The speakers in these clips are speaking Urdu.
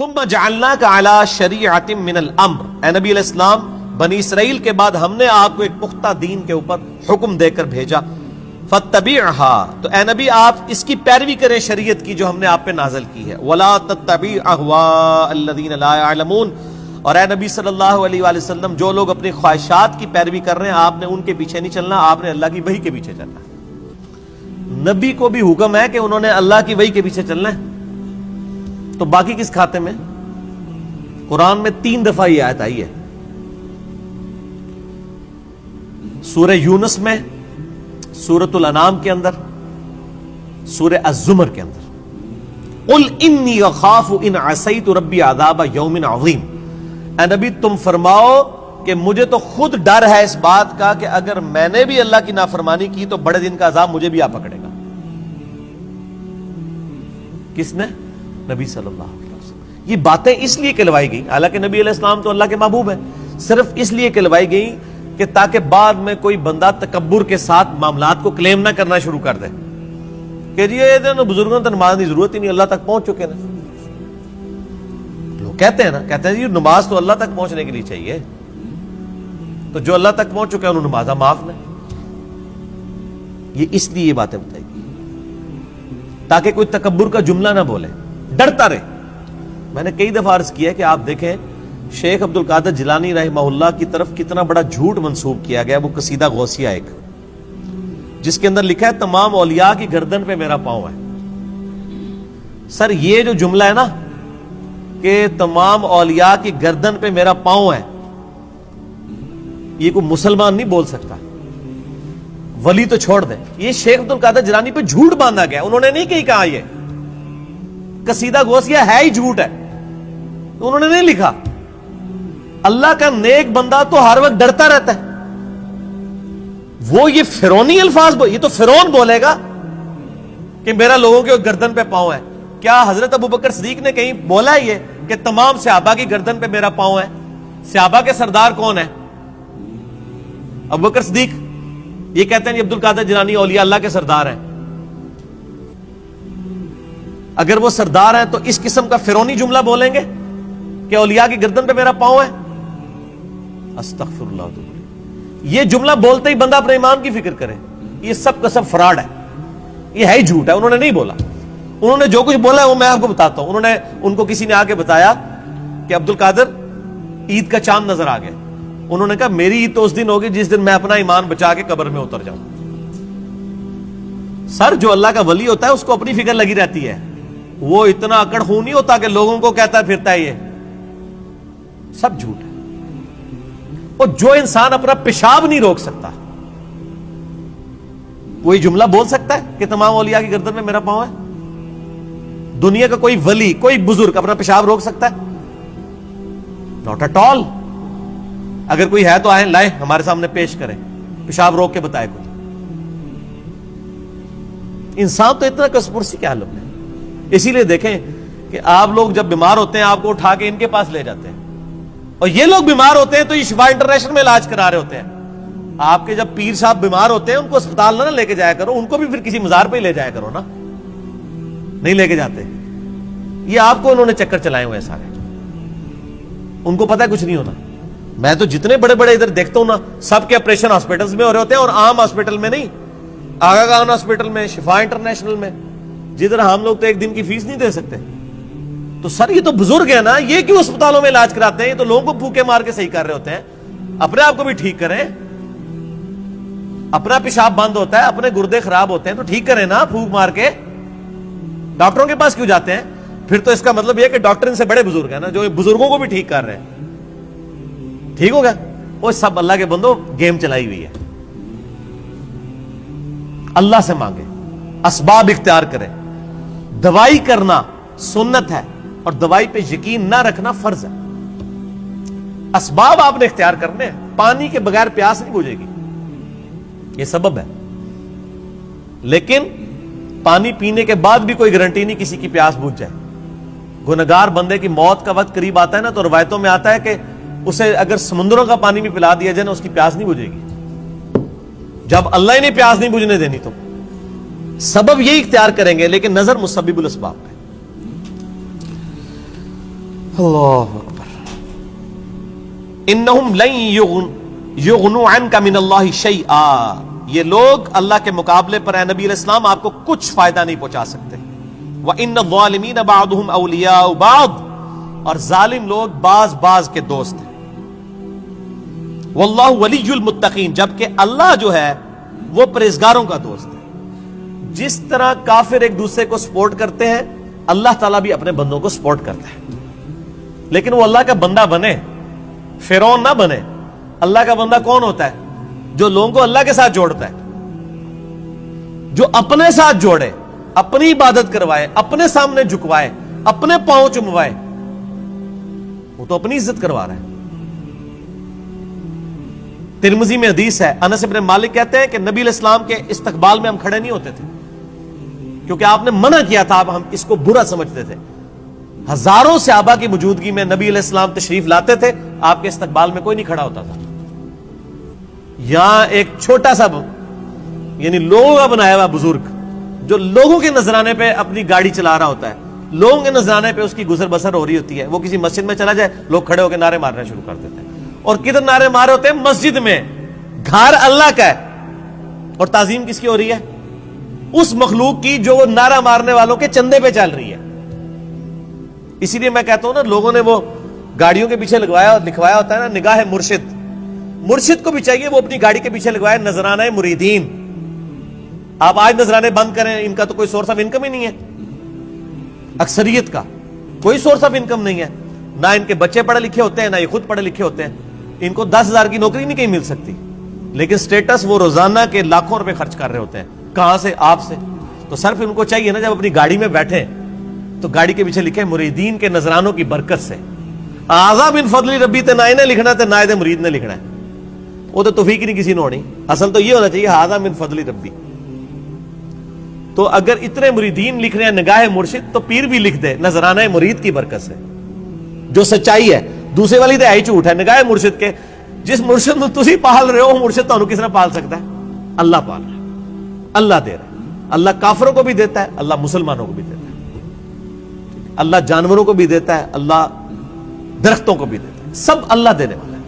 ثم جعلناک علی شریعۃ من الامر، اے نبی علیہ السلام بنی اسرائیل کے بعد ہم نے آپ کو ایک پختہ دین کے اوپر حکم دے کر بھیجا، فاتبعها، تو اے نبی آپ اس کی پیروی کریں شریعت کی جو ہم نے آپ پہ نازل کی ہے، ولا تتبع اهواء الذین لا يعلمون، اور اے نبی صلی اللہ علیہ وآلہ وسلم جو لوگ اپنی خواہشات کی پیروی کر رہے ہیں آپ نے ان کے پیچھے نہیں چلنا، آپ نے اللہ کی وحی کے پیچھے چلنا ہے۔ نبی کو بھی حکم ہے کہ انہوں نے اللہ کی وحی کے پیچھے چلنا ہے، تو باقی کس کھاتے میں؟ قرآن میں 3 دفعہ یہ آیت آئی ہے، سورہ یونس میں، سورۃ الانعام کے اندر، سورہ الزمر کے اندر۔ قل انی اخاف ان عصیت ربی عذاب یوم عظیم، اے نبی تم فرماؤ کہ مجھے تو خود ڈر ہے اس بات کا کہ اگر میں نے بھی اللہ کی نافرمانی کی تو بڑے دن کا عذاب مجھے بھی آ پکڑے گا۔ کس نے؟ نبی صلی اللہ علیہ وسلم۔ یہ باتیں اس لیے کہلوائی گئی، حالانکہ نبی علیہ السلام تو اللہ کے محبوب ہیں، صرف اس لیے کہلوائی گئی کہ تاکہ بعد میں کوئی بندہ تکبر کے ساتھ معاملات کو کلیم نہ کرنا شروع کر دے کہ جی یہ بزرگوں تو نماز کی ضرورت ہی نہیں، اللہ تک پہنچ چکے نا۔ لوگ کہتے ہیں نا، کہتے ہیں جی نماز تو اللہ تک پہنچنے کے لیے چاہیے، تو جو اللہ تک پہنچ چکے ہیں انہوں نمازہ معاف نہیں۔ یہ اس لیے یہ باتیں بتائی گئی تاکہ کوئی تکبر کا جملہ نہ بولے، ڈرتا رہے۔ میں نے کئی دفعہ عرض کیا کہ آپ دیکھیں شیخ عبد القادر جیلانی رحمہ اللہ کی طرف کتنا بڑا جھوٹ منسوب کیا گیا، وہ قصیدہ غوثیہ ایک، جس کے اندر لکھا ہے تمام اولیاء کی گردن پہ میرا پاؤں ہے۔ سر یہ جو جملہ ہے نا کہ تمام اولیاء کی گردن پہ میرا پاؤں ہے، یہ کوئی مسلمان نہیں بول سکتا، ولی تو چھوڑ دیں، یہ شیخ عبد القادر جیلانی پہ جھوٹ باندھا گیا، انہوں نے نہیں کہیں کہا یہ قصیدہ غوثیہ ہے ہی جھوٹ ہے، انہوں نے نہیں لکھا۔ اللہ کا نیک بندہ تو ہر وقت ڈرتا رہتا ہے، وہ یہ فرعونی الفاظ یہ تو فرعون بولے گا کہ میرا لوگوں کے گردن پہ پاؤں ہے۔ کیا حضرت ابوبکر صدیق نے کہیں بولا ہے یہ کہ تمام صحابہ کی گردن پہ میرا پاؤں ہے؟ صحابہ کے سردار کون ہے؟ ابوبکر صدیق۔ یہ کہتے ہیں عبد القادر جیلانی اولیاء اللہ کے سردار ہیں۔ اگر وہ سردار ہیں تو اس قسم کا فرعونی جملہ بولیں گے کہ اولیاء کی گردن پہ میرا پاؤں ہے؟ استغفر اللہ۔ یہ جملہ بولتے ہی بندہ اپنے ایمان کی فکر کرے، یہ سب کا سب فراڈ ہے، یہ ہے ہی جھوٹ ہے، انہوں نے نہیں بولا۔ انہوں نے جو کچھ بولا ہے وہ میں آپ کو بتاتا ہوں۔ ان کو کسی نے آ کے بتایا کہ عبد القادر عید کا چاند نظر آ گیا، انہوں نے کہا میری عید تو اس دن ہوگی جس دن میں اپنا ایمان بچا کے قبر میں اتر جاؤں۔ سر جو اللہ کا ولی ہوتا ہے اس کو اپنی فکر لگی رہتی ہے، وہ اتنا اکڑ خون نہیں ہوتا کہ لوگوں کو کہتا پھرتا ہے، یہ سب جھوٹ ہے۔ اور جو انسان اپنا پیشاب نہیں روک سکتا کوئی جملہ بول سکتا ہے کہ تمام اولیاء کی گردن میں میرا پاؤں ہے؟ دنیا کا کوئی ولی، کوئی بزرگ اپنا پیشاب روک سکتا ہے؟ Not at all. اگر کوئی ہے تو آئیں، لائیں، ہمارے سامنے پیش کریں، پیشاب روک کے بتائے کوئی۔ انسان تو اتنا کسپرسی کیا حالت ہے۔ اسی لیے دیکھیں کہ آپ لوگ جب بیمار ہوتے ہیں آپ کو اٹھا کے ان کے پاس لے جاتے ہیں، اور یہ لوگ بیمار ہوتے ہیں تو یہ شفا انٹرنیشنل میں علاج کرا رہے ہوتے ہیں۔ آپ کے جب پیر صاحب بیمار ہوتے ہیں ان کو اسپتال نہ لے کے جایا کرو، ان کو بھی پھر کسی مزار پہ ہی لے جایا کرو نا، نہیں لے کے جاتے۔ یہ آپ کو انہوں نے چکر چلائے ہوئے سارے، ان کو پتہ ہے کچھ نہیں ہوتا۔ میں تو جتنے بڑے بڑے ادھر دیکھتا ہوں نا، سب کے آپریشن ہاسپٹلز میں ہو رہے ہوتے ہیں، اور عام ہاسپٹل میں نہیں، آغا خان ہاسپٹل میں، شفا انٹرنیشنل میں، جدھر ہم لوگ تو ایک دن کی فیس نہیں دے سکتے۔ تو سر یہ تو بزرگ ہے نا، یہ کیوں اسپتالوں میں علاج کراتے ہیں؟ یہ تو لوگوں کو پھوکے مار کے صحیح کر رہے ہوتے ہیں۔ اپنے آپ کو بھی ٹھیک کریں، اپنا پیشاب بند ہوتا ہے، اپنے گردے خراب ہوتے ہیں تو ٹھیک کریں نا، پھوک مار کے۔ ڈاکٹروں کے پاس کیوں جاتے ہیں؟ پھر تو اس کا مطلب یہ کہ ڈاکٹر ان سے بڑے بزرگ ہیں نا، جو بزرگوں کو بھی ٹھیک کر رہے ہیں۔ ٹھیک ہو گیا؟ وہ سب اللہ کے بندوں گیم چلائی ہوئی ہے۔ اللہ سے مانگے، اسباب اختیار کریں۔ دوائی کرنا سنت ہے اور دوائی پہ یقین نہ رکھنا فرض ہے۔ اسباب آپ نے اختیار کرنے ہیں۔ پانی کے بغیر پیاس نہیں بجھے گی، یہ سبب ہے، لیکن پانی پینے کے بعد بھی کوئی گارنٹی نہیں کسی کی پیاس بجھ جائے۔ گنہگار بندے کی موت کا وقت قریب آتا ہے نا، تو روایتوں میں آتا ہے کہ اسے اگر سمندروں کا پانی بھی پلا دیا جائے نا، اس کی پیاس نہیں بجھے گی۔ جب اللہ ہی نے پیاس نہیں بجھنے دینی تو سبب یہی اختیار کریں گے، لیکن نظر مسبب الاسباب پہ۔ اللہ اکبر. انہم لن یغنوا عنک من اللہ شیئا، یہ لوگ اللہ کے مقابلے پر اے نبی علیہ السلام آپ کو کچھ فائدہ نہیں پہنچا سکتے. وَإِنَّ الظَّالِمِينَ بَعْضُهُمْ أَوْلِيَاءُ بَعْضٍ، اور ظالم لوگ بعض کے دوست ہیں. وَاللَّهُ وَلِيُّ الْمُتَّقِينَ، جبکہ اللہ جو ہے وہ پرہیزگاروں کا دوست ہے. جس طرح کافر ایک دوسرے کو سپورٹ کرتے ہیں، اللہ تعالیٰ بھی اپنے بندوں کو سپورٹ کرتا ہے. لیکن وہ اللہ کا بندہ بنے، فرعون نہ بنے. اللہ کا بندہ کون ہوتا ہے؟ جو لوگوں کو اللہ کے ساتھ جوڑتا ہے، جو اپنے ساتھ جوڑے، اپنی عبادت کروائے، اپنے سامنے جھکوائے، اپنے پاؤں چموائے. وہ تو اپنی عزت کروا رہا ہے. ترمذی میں حدیث ہے، انس بن مالک کہتے ہیں کہ نبی علیہ السلام کے استقبال میں ہم کھڑے نہیں ہوتے تھے، کیونکہ آپ نے منع کیا تھا. اب ہم اس کو برا سمجھتے تھے. ہزاروں صحابہ کی موجودگی میں نبی علیہ السلام تشریف لاتے تھے، آپ کے استقبال میں کوئی نہیں کھڑا ہوتا تھا. یہاں ایک چھوٹا سا یعنی لوگوں کا بنایا ہوا بزرگ جو لوگوں کے نذرانے پہ اپنی گاڑی چلا رہا ہوتا ہے، لوگوں کے نذرانے پہ اس کی گزر بسر ہو رہی ہوتی ہے، وہ کسی مسجد میں چلا جائے، لوگ کھڑے ہو کے نعرے مارنا شروع کر دیتے ہیں. اور کدھر نعرے مارے ہوتے ہیں؟ مسجد میں. گھر اللہ کا ہے اور تعظیم کس کی ہو رہی ہے؟ اس مخلوق کی جو وہ نعرہ مارنے والوں کے چندے پہ چل رہی ہے. اسی لیے میں کہتا ہوں نا، لوگوں نے وہ گاڑیوں کے پیچھے لگوایا اور لکھوایا ہوتا ہے نا، نگاہ مرشد. مرشد کو بھی چاہیے وہ اپنی گاڑی کے پیچھے لگوائے نذرانہ مریدین. آپ آج نذرانے بند کریں، ان کا تو کوئی سورس آف انکم ہی نہیں ہے. اکثریت کا کوئی سورس آف انکم نہیں ہے. نہ ان کے بچے پڑھے لکھے ہوتے ہیں، نہ یہ خود پڑھے لکھے ہوتے ہیں. ان کو 10,000 کی نوکری نہیں کہیں مل سکتی، لیکن سٹیٹس وہ روزانہ کے لاکھوں روپے خرچ کر رہے ہوتے ہیں. کہاں سے؟ آپ سے. تو صرف ان کو چاہیے نا، جب اپنی گاڑی میں بیٹھے تو گاڑی کے پیچھے لکھے مریدین کے نذرانوں کی برکت سے. آزا من فضل ربی تے نہ انہیں لکھنا تے نہ مرید نے لکھنا ہے. وہ تو توفیق نہیں کسی نے ہونی. اصل تو یہ ہونا چاہیے آزا من فضل ربی. تو اگر اتنے مریدین لکھ رہے ہیں نگاہ مرشد، تو پیر بھی لکھ دے نذرانہ مرید کی برکت سے، جو سچائی ہے. دوسرے والی تو ہے ہی جھوٹ ہے. نگاہ مرشد کے جس مرشد میں تسی پال رہے ہو، مرشد تو کس نے پال سکتا ہے؟ اللہ پال رہا ہے، اللہ دے رہا ہے. اللہ کافروں کو بھی دیتا ہے، اللہ مسلمانوں کو بھی دیتا ہے. اللہ جانوروں کو بھی دیتا ہے، اللہ درختوں کو بھی دیتا ہے. سب اللہ دینے والا ہے.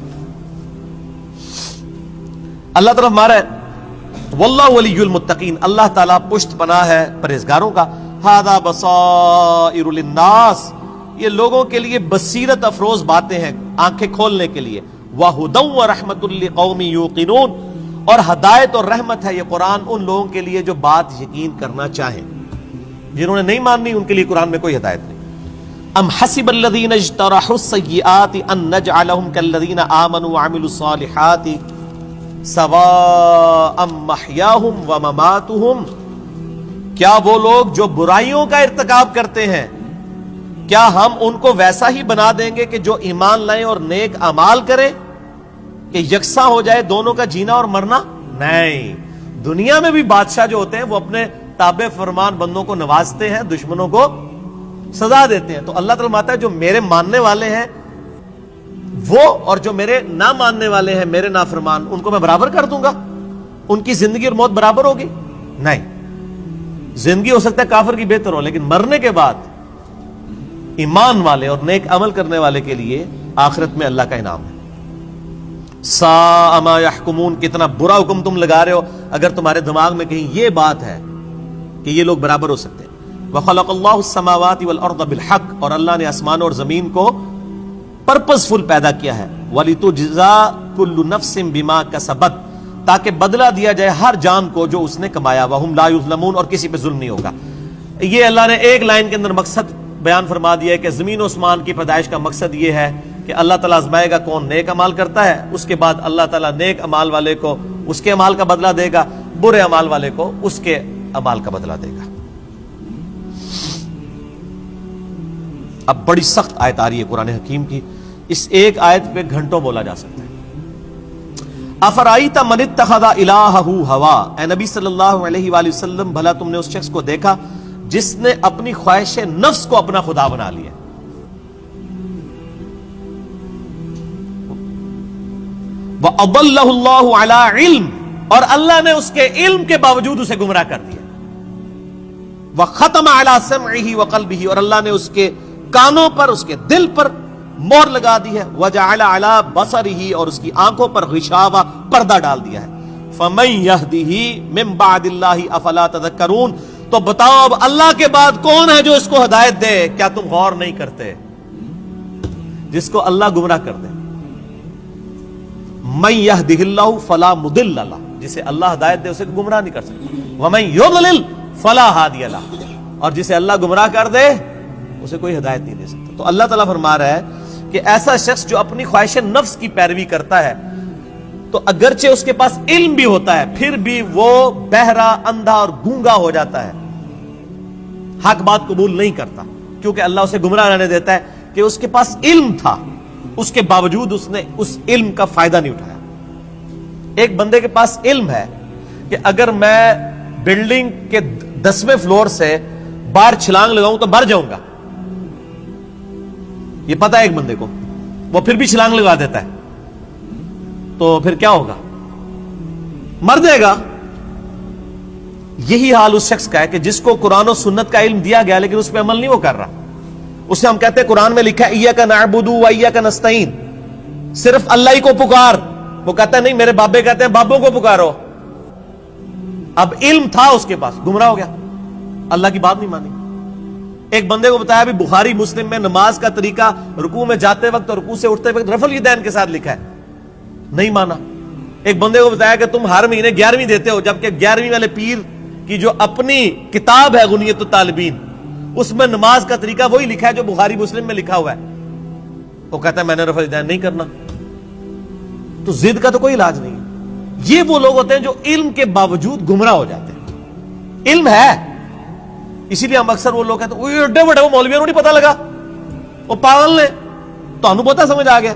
اللہ طرف مارا ہے واللہ ولی المتقین، اللہ تعالیٰ پشت پناہ ہے پرہیزگاروں کا. ھذا بصائر للناس، یہ لوگوں کے لیے بصیرت افروز باتیں ہیں، آنکھیں کھولنے کے لیے. وَھدًى وَرَحْمَةٌ لِقَوْمٍ يُوقِنُونَ، اور ہدایت اور رحمت ہے یہ قرآن ان لوگوں کے لیے جو بات یقین کرنا چاہیں. جنہوں نے نہیں ماننی ان کے لیے قرآن میں کوئی ہدایت نہیں. ام حسب الذین اجترحوا السیئات ان نجعلهم كالذین آمنوا وعملوا الصالحات سواء محیاہم ومماتہم، کیا وہ لوگ جو برائیوں کا ارتکاب کرتے ہیں، کیا ہم ان کو ویسا ہی بنا دیں گے کہ جو ایمان لائیں اور نیک اعمال کریں، کہ یکساں ہو جائے دونوں کا جینا اور مرنا؟ نہیں. دنیا میں بھی بادشاہ جو ہوتے ہیں وہ اپنے تابع فرمان بندوں کو نوازتے ہیں، دشمنوں کو سزا دیتے ہیں. تو اللہ تعالیٰ فرماتا ہے جو میرے ماننے والے ہیں وہ اور جو میرے نہ ماننے والے ہیں، میرے نافرمان، ان کو میں برابر کر دوں گا. ان کی زندگی اور موت برابر ہوگی؟ نہیں. زندگی ہو سکتا ہے کافر کی بہتر ہو، لیکن مرنے کے بعد ایمان والے اور نیک عمل کرنے والے کے لیے آخرت میں اللہ کا انعام ہے. ساء ما یحکمون، کتنا برا حکم تم لگا رہے ہو اگر تمہارے دماغ میں کہیں یہ بات ہے کہ یہ لوگ برابر ہو سکتے ہیں. وَخَلَقَ اللَّهُ السَّمَاوَاتِ وَالْأَرْضَ بِالْحَقِّ، اور اللہ نے آسمانوں اور زمین کو پرپز فل پیدا کیا ہے. وَلِتُجْزَىٰ كُلُّ نَفْسٍ بِمَا كَسَبَتْ، تاکہ بدلہ دیا جائے ہر جان کو جو اس نے کمایا. وَهُمْ لَا يُظْلَمُونَ، اور کسی پہ ظلم نہیں ہوگا. یہ اللہ نے ایک لائن کے اندر مقصد بیان فرما دیا ہے کہ زمین و آسمان کی پیدائش کا مقصد یہ ہے کہ اللہ تعالیٰ آزمائے گا کون نیک عمال کرتا ہے، اس کے بعد اللہ تعالیٰ نیک عمال والے کو اس کے عمال کا بدلہ دے گا، برے عمال والے کو اس کے عمال کا بدلہ دے گا. اب بڑی سخت آیت آ رہی ہے قرآن حکیم کی، اس ایک آیت پہ گھنٹوں بولا جا سکتا ہے. افرائیت من اتخذ الہہ ہوا، اے نبی صلی اللہ علیہ وآلہ وسلم بھلا تم نے اس شخص کو دیکھا جس نے اپنی خواہش نفس کو اپنا خدا بنا لیا. وَأَضَلَّهُ اللَّهُ عَلَىٰ عِلْمٍ، اور اللہ نے اس کے علم کے باوجود اسے گمراہ کر دیا. وَخَتَمَ عَلَىٰ سَمْعِهِ وَقَلْبِهِ، اور اللہ نے اس کے کانوں پر، اس کے دل پر مہر لگا دی ہے، وجعل علی بصرہ، اور اس کی آنکھوں پر غشاوہ، پردہ ڈال دیا ہے۔ فمن یہدہ من بعد اللہ افلا تذکرون، تو بتاؤ اب اللہ کے بعد کون ہے جو اس کو ہدایت دے؟ کیا تم غور نہیں کرتے؟ جس کو اللہ گمراہ کر دے، من یہدہ اللہ فلا مضل لہ، جسے اللہ ہدایت دے اسے گمراہ نہیں کر سکتا، ومن یضلل فلا ہادی لہ، اور جسے اللہ گمراہ کر دے اسے کوئی ہدایت نہیں دے سکتا۔ تو اللہ تعالیٰ فرما رہا ہے کہ ایسا شخص جو اپنی خواہش نفس کی پیروی کرتا ہے، تو اگرچہ اس کے پاس علم بھی ہوتا ہے پھر بھی وہ بہرا، اندھا اور گونگا ہو جاتا ہے، حق بات قبول نہیں کرتا، کیونکہ اللہ اسے گمراہ رہنے دیتا ہے کہ اس کے پاس علم تھا، اس کے باوجود اس نے اس علم کا فائدہ نہیں اٹھایا۔ ایک بندے کے پاس علم ہے کہ اگر میں بلڈنگ کے 10ویں فلور سے باہر چھلانگ لگاؤں تو مر جاؤں گا، یہ پتا ہے ایک بندے کو، وہ پھر بھی چھلانگ لگا دیتا ہے، تو پھر کیا ہوگا؟ مر جائے گا۔ یہی حال اس شخص کا ہے کہ جس کو قرآن و سنت کا علم دیا گیا لیکن اس پہ عمل نہیں وہ کر رہا۔ اسے ہم کہتے ہیں قرآن میں لکھا ہے ایاک نعبد و ایاک نستعین، صرف اللہ ہی کو پکار، وہ کہتا ہے نہیں میرے بابے کہتے ہیں بابوں کو پکارو۔ اب علم تھا اس کے پاس، گمراہ ہو گیا، اللہ کی بات نہیں مانی۔ ایک بندے کو بتایا بھی بخاری مسلم میں نماز کا طریقہ رکوع میں جاتے وقت اور رکوع سے اٹھتے وقت رفع الیدین کے ساتھ لکھا ہے، نہیں مانا۔ ایک بندے کو بتایا کہ تم ہر مہینے 11ویں دیتے ہو، جبکہ 11ویں والے پیر کی جو اپنی کتاب ہے غنیۃ الطالبین، اس میں نماز کا طریقہ وہی لکھا ہے جو بخاری مسلم میں لکھا ہوا ہے، وہ کہتا ہے میں نے رفع الیدین نہیں کرنا۔ تو ضد کا تو کوئی علاج نہیں ہے۔ یہ وہ لوگ ہوتے ہیں جو علم کے باوجود گمراہ ہو جاتے ہیں۔ علم ہے، اسی لیے ہم اکثر وہ لوگ کہتے ہیں ایڈے بڑے وہ مولویوں کو نہیں پتا لگا، وہ پاگل نے، تو ہم پتا سمجھ آ گیا۔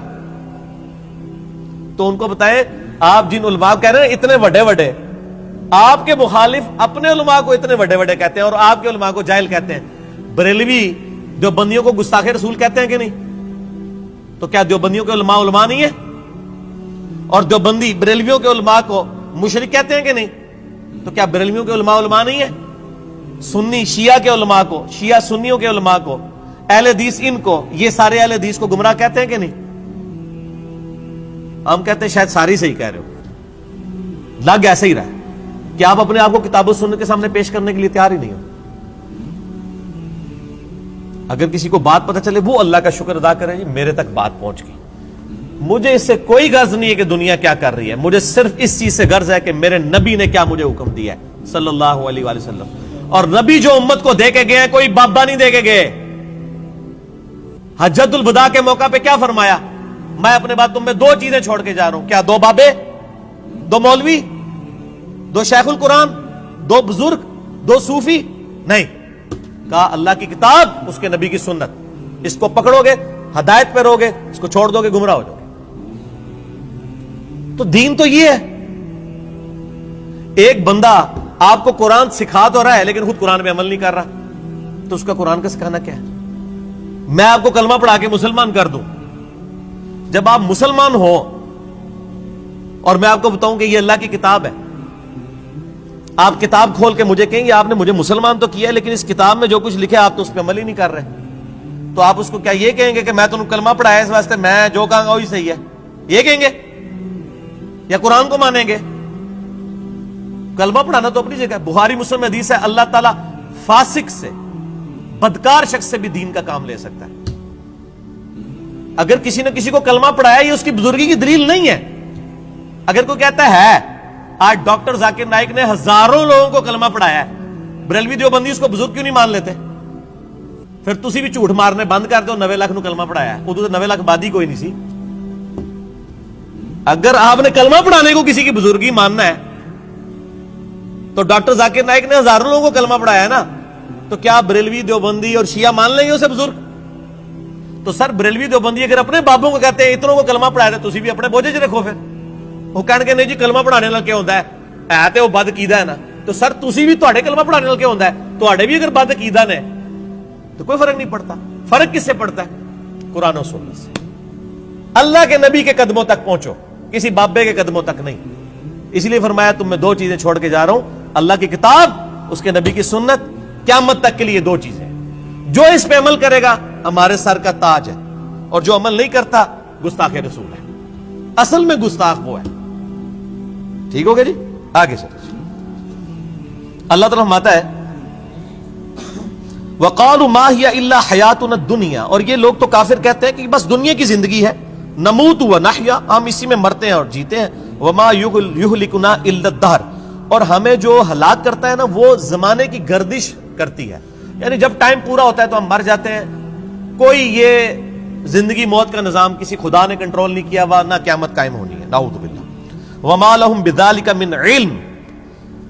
تو ان کو بتائیں آپ جن علماء کہہ رہے ہیں اتنے بڑے بڑے، آپ کے مخالف اپنے علماء کو اتنے بڑے بڑے کہتے ہیں اور آپ کے علماء کو جاہل کہتے ہیں۔ بریلوی دیوبندیوں کو گستاخ رسول کہتے ہیں کہ نہیں؟ تو کیا دیوبندیوں کے علماء علماء نہیں ہیں؟ اور دیوبندی بریلویوں کے علماء کو مشرک کہتے ہیں کہ نہیں؟ تو کیا بریلویوں کے علماء علماء نہیں ہیں؟ سنی شیعہ کے علماء کو، شیعہ سنیوں کے علماء کو، اہل حدیث ان کو، یہ سارے اہل حدیث کو گمراہ کہتے ہیں کہ نہیں؟ ہم کہتے ہیں شاید ساری صحیح کہہ رہے ہو، لگ ایسا ہی رہا ہے کہ آپ اپنے آپ کو کتاب و سنت کے سامنے پیش کرنے کے لیے تیار ہی نہیں ہو۔ اگر کسی کو بات پتہ چلے وہ اللہ کا شکر ادا کرے، جی میرے تک بات پہنچ گئی، مجھے اس سے کوئی غرض نہیں ہے کہ دنیا کیا کر رہی ہے، مجھے صرف اس چیز سے غرض ہے کہ میرے نبی نے کیا مجھے حکم دیا ہے صلی اللہ علیہ وآلہ وسلم۔ اور نبی جو امت کو دے کے گئے ہیں کوئی بابا نہیں دے کے گئے۔ حجۃ الوداع کے موقع پہ کیا فرمایا؟ میں اپنے بعد تم میں 2 چیزیں چھوڑ کے جا رہا ہوں، کیا 2 بابے، 2 مولوی، 2 شیخ القرآن، 2 بزرگ، 2 صوفی؟ نہیں، کہا اللہ کی کتاب، اس کے نبی کی سنت، اس کو پکڑو گے ہدایت پہ رہو گے، اس کو چھوڑ دو گے گمراہ ہو جاؤ گے۔ تو دین تو یہ ہے۔ ایک بندہ آپ کو قرآن سکھا تو رہا ہے لیکن خود قرآن پہ عمل نہیں کر رہا، تو اس کا قرآن کا سکھانا کیا ہے؟ میں آپ کو کلمہ پڑھا کے مسلمان کر دوں، جب آپ مسلمان ہو اور میں آپ کو بتاؤں کہ یہ اللہ کی کتاب ہے، آپ کتاب کھول کے مجھے کہیں گے آپ نے مجھے مسلمان تو کیا ہے لیکن اس کتاب میں جو کچھ لکھا آپ تو اس پہ عمل ہی نہیں کر رہے، تو آپ اس کو کیا یہ کہیں گے کہ میں تمہیں کلمہ پڑھایا اس واسطے میں جو کہوں گا وہی صحیح ہے، یہ کہیں گے یا قرآن کو مانیں گے؟ کلمہ پڑھانا تو اپنی جگہ ہے، بخاری مسلم میں حدیث ہے اللہ تعالیٰ فاسق سے، بدکار شخص سے بھی دین کا کام لے سکتا ہے۔ اگر کسی نے کسی کو کلمہ پڑھایا یہ اس کی بزرگی کی دلیل نہیں ہے۔ اگر کوئی کہتا ہے آج ڈاکٹر ذاکر نائک نے ہزاروں لوگوں کو کلمہ پڑھایا ہے، بریلوی دیوبندی اس کو بزرگ کیوں نہیں مان لیتے؟ پھر تسی بھی جھوٹ مارنے بند کر دو، 90 لاکھ نو کلمہ پڑھایا ہے، ادو تو 90 لاکھ بادی کوئی نہیں سی۔ اگر آپ نے کلمہ پڑھانے کو کسی کی بزرگی ماننا ہے تو ڈاکٹر ذاکر نائک نے ہزاروں لوگوں کو کلمہ پڑھایا ہے نا، تو کیا بریلوی دیوبندی اور شیعہ مان لیں گے اسے بزرگ؟ تو سر بریلوی دیوبندی اگر اپنے بابوں کو کہتے ہیں اتنوں کو کلمہ پڑھایا تو تسی بھی اپنے بوجھے چ رکھو، پھر وہ کہنے کہ نہیں جی کلمہ پڑھانے نال کیا ہوتا ہے تے وہ بد عقیدہ ہے نا، تو سر تسی بھی تواڈے کلمہ پڑھانے نال کیا ہوتا ہے؟ تواڈے بھی اگر بد عقیدہ نے تو کوئی فرق نہیں پڑتا۔ فرق کس سے پڑتا ہے؟ قرآن و سنت سے۔ اللہ کے نبی کے قدموں تک پہنچو، کسی بابے کے قدموں تک نہیں۔ اس لیے فرمایا تم میں 2 چیزیں چھوڑ کے جا رہا ہوں، اللہ کی کتاب، اس کے نبی کی سنت، قیامت تک کے لیے 2 چیزیں، جو اس پہ عمل کرے گا ہمارے سر کا تاج ہے، اور جو عمل نہیں کرتا گستاخ رسول ہے. اصل میں گستاخ وہ ہے. ٹھیک ہو گیا جی؟ آگے چلو. اللہ تعالیٰ فرماتا ہے وَقَالُوا مَا هِيَ إِلَّا حَيَاتُنَا الدُّنْيَا، اور یہ لوگ تو کافر کہتے ہیں کہ بس دنیا کی زندگی ہے، نموت وَنَحْيَا، ہم اسی میں مرتے ہیں اور جیتے ہیں، وَمَا يُهْلِكُنَا إِلَّا الدَّهْرُ، اور ہمیں جو ہلاک کرتا ہے نا وہ زمانے کی گردش کرتی ہے، یعنی جب ٹائم پورا ہوتا ہے تو ہم مر جاتے ہیں. کوئی یہ زندگی موت کا نظام کسی خدا نے کنٹرول نہیں کیا ہوا، نہ قیامت قائم ہونی ہے، نعوذ باللہ. وَمَا لَهُم بِذَلِكَ مِنْ عِلْمٍ،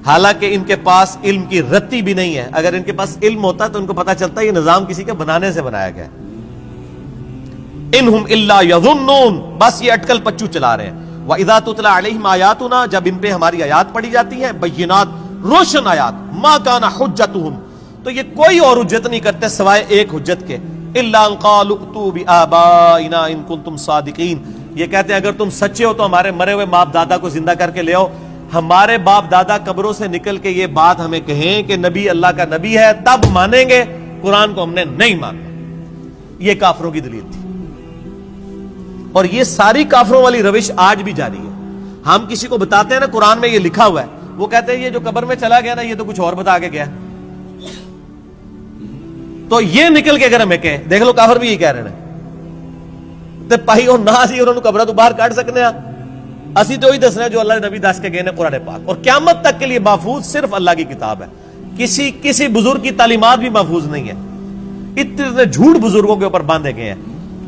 حالانکہ ان کے پاس علم کی رتی بھی نہیں ہے. اگر ان کے پاس علم ہوتا تو ان کو پتا چلتا یہ نظام کسی کے بنانے سے بنایا گیا ہے. انہم الا یظنون، بس یہ اٹکل پچو چلا رہے ہیں. وَإِذَا تُتْلَى عَلَيْهِمْ آیاتنا، جب ان پہ ہماری آیات پڑھی جاتی ہیں، بینات، روشن آیات، ما کان حجتہم، تو یہ کوئی اور حجت نہیں کرتے سوائے ایک حجت کے، الا ان قالوا ائتوا بآبائنا ان کنتم صادقین، یہ کہتے ہیں اگر تم سچے ہو تو ہمارے مرے ہوئے باپ دادا کو زندہ کر کے لے آؤ. ہمارے باپ دادا قبروں سے نکل کے یہ بات ہمیں کہیں کہ نبی اللہ کا نبی ہے تب مانیں گے، قرآن کو ہم نے نہیں ماننا. یہ کافروں کی دلیل تھی، اور یہ ساری کافروں والی روش آج بھی جاری ہے. ہم کسی کو بتاتے ہیں نا قرآن میں یہ لکھا ہوا ہے، وہ کہتے ہیں یہ جو قبر میں چلا گیا نا یہ تو کچھ اور بتا کے گیا. تو یہ نکل کے اگر ہمیں کہے، دیکھ لو کافر بھی یہی کہہ رہے ہیں، تے پائی اور نہ سی انہوں نے قبرہ تو باہر کاٹ سکنے ہیں، اسی تو ہی دسنا جو اللہ نے نبی دس کے گئے نے قرآن پاک، اور قیامت تک کے لیے محفوظ صرف اللہ کی کتاب ہے. کسی بزرگ کی تعلیمات بھی محفوظ نہیں ہے. اتنے جھوٹ بزرگوں کے اوپر باندھے گئے ہیں.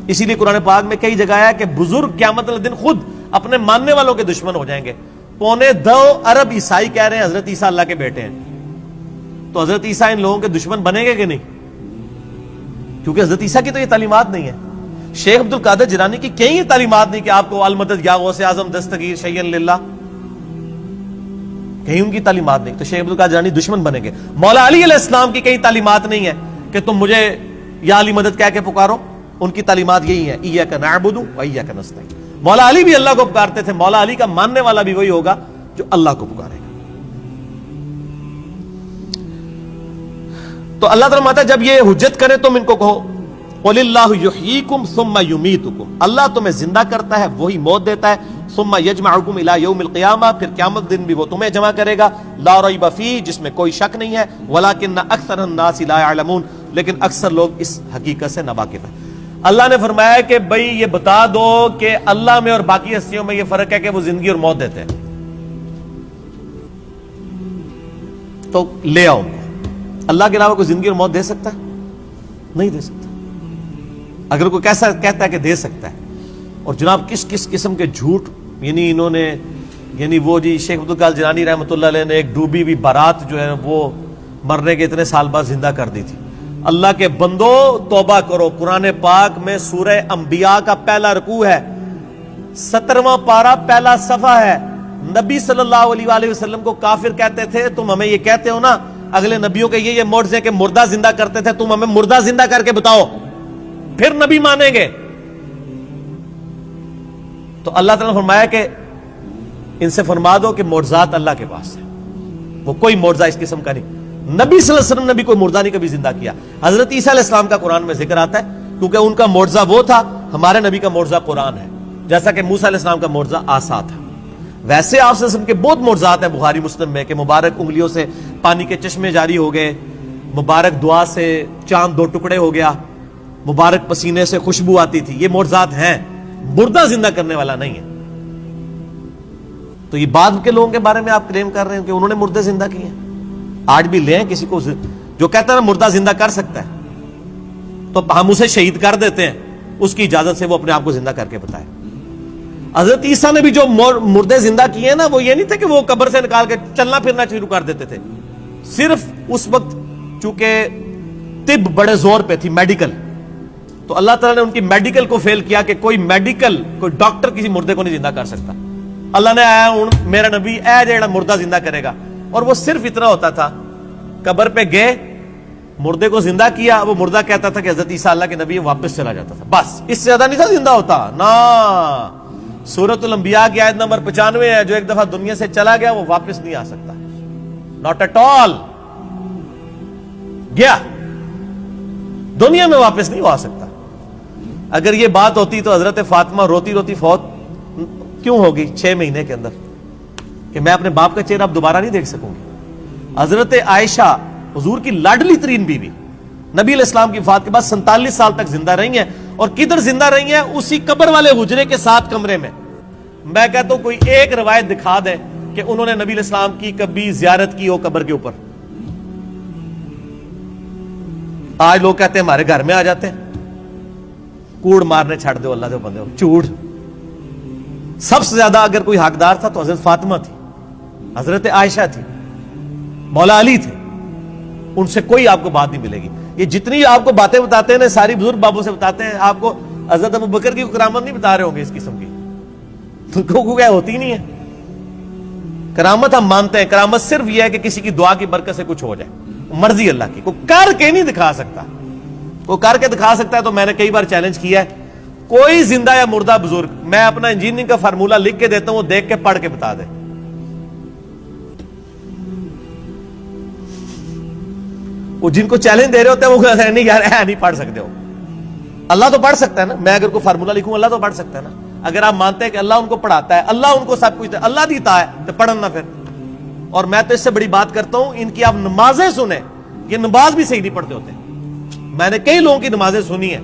اسی لیے قرآن پاک میں کئی جگہ ہے کہ بزرگ قیامت والے دن خود اپنے ماننے والوں کے دشمن ہو جائیں گے. 2.25 ارب عیسائی کہہ رہے ہیں حضرت عیسیٰ اللہ کے بیٹے ہیں، تو حضرت عیسیٰ ان لوگوں کے دشمن بنیں گے کہ نہیں؟ کیونکہ حضرت عیسیٰ کی تو یہ تعلیمات نہیں ہے. شیخ عبد القادر جیلانی کی کہیں یہ تعلیمات نہیں کہ آپ کو المدد یا غوث اعظم دستگیر شیئن للہ، کہیں ان کی تعلیمات نہیں. تو شیخ عبد القادر جیلانی دشمن بنیں گے. مولا علی علیہ السلام کی کہیں تعلیمات نہیں ہے کہ تم مجھے یا علی مدد کہہ کے پکارو. ان کی تعلیمات یہی ہے، ایاک نعبد و ایاک نستعین. مولا علی بھی اللہ کو پکارتے تھے، مولا علی کا ماننے والا بھی وہی ہوگا جو اللہ کو پکارے گا. تو اللہ تعالیٰ فرماتا ہے جب یہ حجت کرے تم ان کو کہو قُلِ اللَّهُ يُحْيِيكُمْ ثُمَّ يُمِيتُكُمْ، اللہ تمہیں زندہ کرتا ہے وہی موت دیتا ہے. ثُمَّ يَجْمَعُكُمْ إِلَى يَوْمِ الْقِيَامَةِ، پھر قیامت دن بھی وہ تمہیں جمع کرے گا. لَا رَيْبَ فِيهِ، جس میں کوئی شک نہیں ہے. وَلَكِنَّ أَكْثَرَ النَّاسِ لَا يَعْلَمُونَ، لیکن اکثر لوگ اس حقیقت سے ناواقف ہیں. اللہ نے فرمایا کہ بھئی یہ بتا دو کہ اللہ میں اور باقی ہستیوں میں یہ فرق ہے کہ وہ زندگی اور موت دیتے ہیں، تو لے آؤ. اللہ کے علاوہ کوئی زندگی اور موت دے سکتا ہے؟ نہیں دے سکتا. اگر کوئی کیسا کہتا ہے کہ دے سکتا ہے، اور جناب کس کس قسم کے جھوٹ، یعنی انہوں نے، یعنی وہ جی شیخ عبد القادر جیلانی رحمۃ اللہ علیہ نے ایک ڈوبی ہوئی بارات جو ہے وہ مرنے کے اتنے سال بعد زندہ کر دی تھی. اللہ کے بندو توبہ کرو. قرآن پاک میں سورہ انبیاء کا پہلا رکوع ہے، 17واں پارہ پہلا صفحہ ہے. نبی صلی اللہ علیہ وآلہ وسلم کو کافر کہتے تھے، تم ہمیں یہ کہتے ہو نا اگلے نبیوں کے یہ معجزے کہ مردہ زندہ کرتے تھے، تم ہمیں مردہ زندہ کر کے بتاؤ پھر نبی مانیں گے. تو اللہ تعالیٰ نے فرمایا کہ ان سے فرما دو کہ معجزات اللہ کے پاس ہے، وہ کوئی معجزہ اس قسم کا نہیں. نبی صلی اللہ علیہ وسلم نے بھی کوئی مردہ نہیں کبھی زندہ کیا. حضرت عیسیٰ علیہ السلام کا قرآن میں ذکر آتا ہے کیونکہ ان کا معجزہ وہ تھا. ہمارے نبی کا معجزہ قرآن ہے، جیسا کہ موسیٰ علیہ السلام کا معجزہ عصا تھا. ویسے آپ صلی اللہ علیہ وسلم کے بہت معجزات ہیں بخاری مسلم میں کہ مبارک انگلیوں سے پانی کے چشمے جاری ہو گئے، مبارک دعا سے چاند 2 ٹکڑے ہو گیا، مبارک پسینے سے خوشبو آتی تھی. یہ معجزات ہیں، مردہ زندہ کرنے والا نہیں ہے. تو یہ بعد کے لوگوں کے بارے میں آپ کلیم کر رہے ہیں کہ انہوں نے مردے زندہ کیے ہیں. آج بھی لیں کسی کو جو کہتا ہے نا مردہ زندہ کر سکتا ہے تو ہم اسے شہید کر دیتے ہیں، اس کی اجازت سے وہ اپنے آپ کو زندہ کر کے بتائے. حضرت عیسیٰ نے بھی جو مردے زندہ کیے ہیں نا وہ یہ نہیں تھے کہ وہ قبر سے نکال کے چلنا پھرنا شروع کر دیتے تھے. صرف اس وقت چونکہ طب بڑے زور پہ تھی، میڈیکل، تو اللہ تعالیٰ نے ان کی میڈیکل کو فیل کیا کہ کوئی ڈاکٹر کسی مردے کو نہیں زندہ کر سکتا. اللہ نے آیا ہوں میرا نبی اے جیڑا مردہ زندہ کرے گا، اور وہ صرف اتنا ہوتا تھا قبر پہ گئے مردے کو زندہ کیا، وہ مردہ کہتا تھا کہ حضرت عیسیٰ اللہ کے نبی، واپس چلا جاتا تھا. بس اس سے زیادہ نہیں تھا زندہ ہوتا نا. سورۃ الانبیاء کی آیت نمبر 95 ہے، جو ایک دفعہ دنیا سے چلا گیا وہ واپس نہیں آ سکتا. Not at all. گیا دنیا میں واپس نہیں آ سکتا. اگر یہ بات ہوتی تو حضرت فاطمہ روتی روتی فوت کیوں ہوگی 6 مہینے کے اندر کہ میں اپنے باپ کا چہرہ اب دوبارہ نہیں دیکھ سکوں گی. حضرت عائشہ حضور کی لاڈلی ترین بیوی نبی علیہ السلام کی وفات کے بعد 47 سال تک زندہ رہی ہیں, اور کدھر زندہ رہی ہیں؟ اسی قبر والے حجرے کے 7 کمرے میں. میں کہتا ہوں کوئی ایک روایت دکھا دے کہ انہوں نے نبی علیہ السلام کی کبھی زیارت کی ہو قبر کے اوپر. آج لوگ کہتے ہیں ہمارے گھر میں آ جاتے ہیں, کوڑ مارنے چھڑ دو اللہ دے بندے ہو, چوڑ. سب سے زیادہ اگر کوئی حقدار تھا تو حضرت فاطمہ تھی, حضرت عائشہ تھی, مولا علی تھے. ان سے کوئی آپ کو بات نہیں ملے گی. یہ جتنی آپ کو باتیں بتاتے ہیں ساری بزرگ بابوں سے بتاتے ہیں, آپ کو حضرت ابوبکر کی کرامت نہیں بتا رہے ہوں گے اس قسم کی, تو کیا ہوتی نہیں ہے کرامت. ہم مانتے ہیں کرامت صرف یہ ہے کہ کسی کی دعا کی برکت سے کچھ ہو جائے, مرضی اللہ کی. کوئی کر کے نہیں دکھا سکتا, کوئی کر کے دکھا سکتا ہے تو میں نے کئی بار چیلنج کیا ہے, کوئی زندہ یا مردہ بزرگ, میں اپنا انجینئرنگ کا فارمولہ لکھ کے دیتا ہوں, وہ دیکھ کے پڑھ کے بتا دے. وہ جن کو چیلنج دے رہے ہوتے ہیں وہ کہتے ہیں نہیں یار نہیں پڑھ سکتے ہو. اللہ تو پڑھ سکتا ہے نا, میں اگر کوئی فارمولہ لکھوں اللہ تو پڑھ سکتا ہے نا. اگر آپ مانتے ہیں کہ اللہ ان کو پڑھاتا ہے, اللہ ان کو سب کچھ اللہ دیتا ہے, تو پڑھنا پھر. اور میں تو اس سے بڑی بات کرتا ہوں, ان کی آپ نمازیں سنیں, یہ نماز بھی صحیح نہیں پڑھتے ہوتے. میں نے کئی لوگوں کی نمازیں سنی ہیں,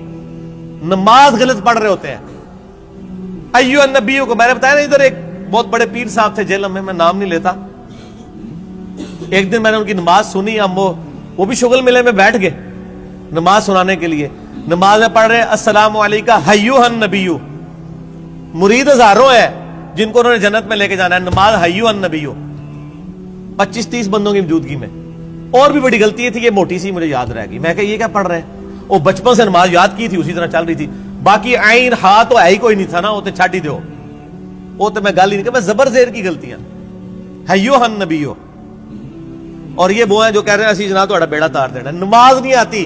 نماز غلط پڑھ رہے ہوتے ہیں. ایو النبیوں کو میں نے بتایا نا, ادھر ایک بہت بڑے پیر صاحب تھے جیل میں نام نہیں لیتا. ایک دن میں نے ان کی نماز سنی, ہم وہ بھی شغل ملے میں بیٹھ گئے نماز سنانے کے لیے. نماز میں پڑھ رہے السلام علیکم حیو النبیو. مرید ہزاروں ہے جن کو انہوں نے جنت میں لے کے جانا ہے, نماز حیو النبیو 25-30 بندوں کی موجودگی میں. اور بھی بڑی غلطی تھی, یہ موٹی سی مجھے یاد رہ گئی. میں کہ یہ کیا پڑھ رہے ہیں؟ وہ بچپن سے نماز یاد کی تھی, اسی طرح چل رہی تھی. باقی عین ہا تو ہے ہی کوئی نہیں تھا نا, وہ تو چھاٹ ہی دو, وہ تو میں گل ہی نہیں کہ میں زبر زیر کی غلطیاں. حیو النبیو. اور یہ وہ ہیں جو کہہ رہے ہیں اسی جناب تہاڈا بیڑا تار دینا. نماز نہیں آتی,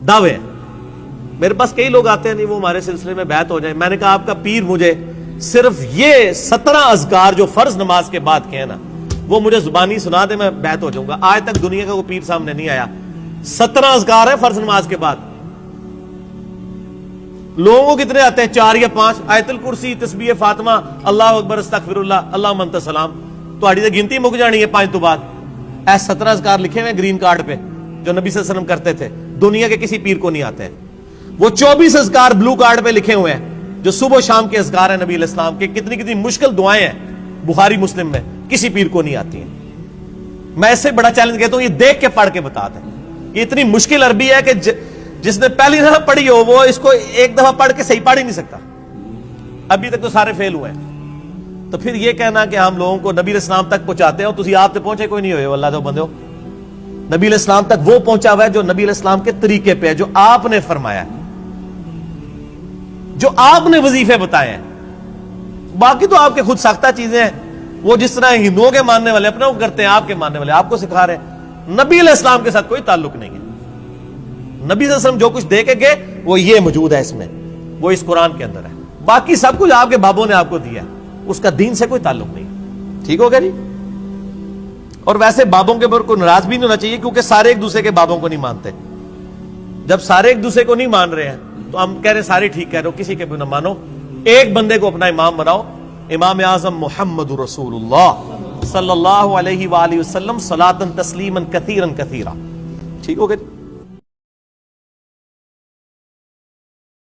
دعوے. میرے پاس کئی لوگ آتے ہیں نہیں وہ ہمارے سلسلے میں بیعت ہو جائے. میں نے کہا آپ کا پیر مجھے صرف یہ 17 اذکار جو فرض نماز کے بعد کہے نا وہ مجھے زبانی سنا دے, میں بیعت ہو جاؤں گا. آج تک دنیا کا کوئی پیر سامنے نہیں آیا. 17 اذکار ہے فرض نماز کے بعد. لوگوں کو کتنے آتے ہیں؟ 4 یا 5. آیت الکرسی, تسبیح فاطمہ, اللہ اکبر, استغفر اللہ, اللہ انت السلام. تہاڈی تے گنتی مک جانی ہے 5 تو بعد. اے 17 اذکار لکھے ہوئے گرین کارڈ پہ جو نبی صلی اللہ علیہ وسلم کرتے تھے, دنیا کے کسی پیر کو نہیں آتے ہیں. وہ 24 اذکار بلو کارڈ پہ لکھے ہوئے ہیں جو صبح و شام کے اذکار ہیں نبی علیہ السلام کے. کتنی کتنی مشکل دعائیں ہیں بخاری مسلم میں, کسی پیر کو نہیں آتی ہیں. میں اس سے بڑا چیلنج کہتا ہوں, یہ دیکھ کے پڑھ کے بتا دیں. یہ اتنی مشکل عربی ہے کہ جس نے پہلی دفعہ پڑھی ہو وہ اس کو ایک دفعہ پڑھ کے صحیح پڑھ ہی نہیں سکتا. ابھی تک تو سارے فیل ہوئے ہیں. تو پھر یہ کہنا کہ ہم لوگوں کو نبی علیہ السلام تک پہنچاتے ہیں, تسی آپ تک پہنچے کوئی نہیں ہوئے اللہ دے بندے ہو. نبی علیہ السلام تک وہ پہنچا ہوا ہے جو نبی علیہ السلام کے طریقے پہ ہے, جو آپ نے فرمایا, جو آپ نے وظیفے بتائے ہیں. باقی تو آپ کے خود ساختہ چیزیں ہیں, وہ جس طرح ہندوؤں کے ماننے والے اپنا کرتے ہیں, آپ کے ماننے والے آپ کو سکھا رہے ہیں. نبی علیہ السلام کے ساتھ کوئی تعلق نہیں ہے. نبی صلی اللہ علیہ وسلم جو کچھ دے کے گئے وہ یہ موجود ہے اس میں, وہ اس قرآن کے اندر ہے. باقی سب کچھ آپ کے بابوں نے آپ کو دیا, اس کا دین سے کوئی تعلق نہیں. ٹھیک ہو گیا جی. اور ویسے بابوں کے اوپر کوئی ناراض بھی نہیں ہونا چاہیے, کیونکہ سارے ایک دوسرے کے بابوں کو نہیں مانتے. جب سارے ایک دوسرے کو نہیں مان رہے ہیں تو ہم کہہ رہے ہیں سارے ٹھیک کہہ رہے ہو, کسی کے بھی نہ مانو, ایک بندے کو اپنا امام بناؤ. امام اعظم محمد رسول اللہ صلی اللہ علیہ وآلہ وسلم صلاۃ تسلیما کثیرا کثیرا. ٹھیک ہو گیا.